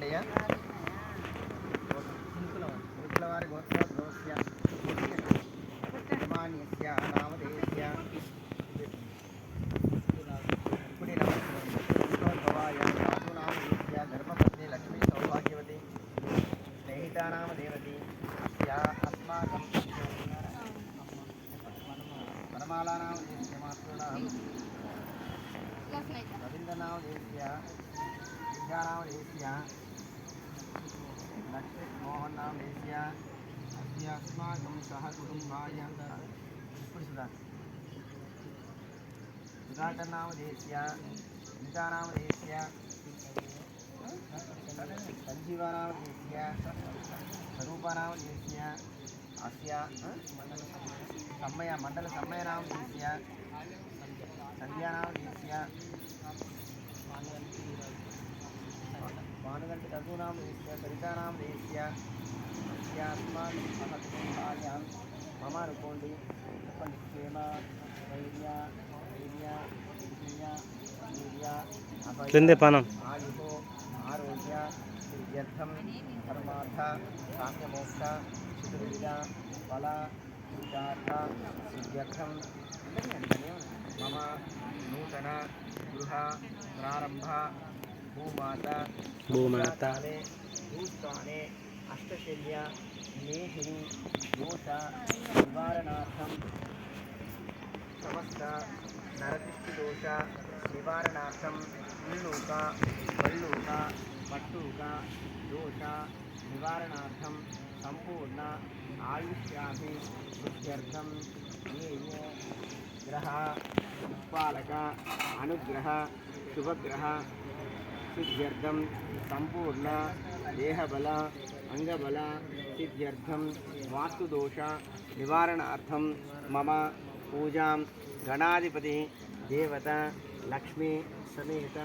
మార్కండేయ విప్లవారి గోత్రోద్భవస్య యజమాన్యస్య నామధేయస్య పుడినోద్భవాయ సాధూనామధేయస్య ధర్మపత్ని లక్ష్మీ సౌభాగ్యవతి స్నేహితానామదేవతి యా అస్మాకం వనమాలానామధేయస్య మాతృనాం రవీంద్రనామధేయస్య విద్యానామధేయస్య लक्ष्मी मोहन नाम देशिया अस्माकं सह कुटुंबाय सुधाकर नाम देशिया गीता नाम देशिया संजीवा नाम देशिया स्वरूपा नाम देशिया अस्या सम्मय मंडल सम्मय नाम देशिया संध्या नाम देशिया भानुगंट रघुनाम देश्य सरितानाम देश्य अस्माकं सहकुटुंबायां मम रुकोंडि क्षेम धैर्य आयुः आरोग्य सिद्ध्यर्थं धर्मार्थ काम्यमोक्ष चतुर्विध फल पुरुषार्थ सिद्ध्यर्थं मम नूतन गृह प्रारंभ भूमाता भूस्थाने अष्टशल्य लेहिनी दोष निवारणार्थं समस्त नरदृष्टिदोष निवारणार्थं उल्लूक वल्लूक पट्टूक दोष निवारणार्थं संपूर्ण आयुष्याभिवृद्ध्यर्थं ये ये ग्रह उत्पालक अनुग्रह शुभग्रह सिद्ध्यर्थं संपूर्ण देहबल अंगबल सिद्ध्यर्थं वास्तुदोष निवारणार्थं मम पूजां गणाधिपति देवता लक्ष्मी समेत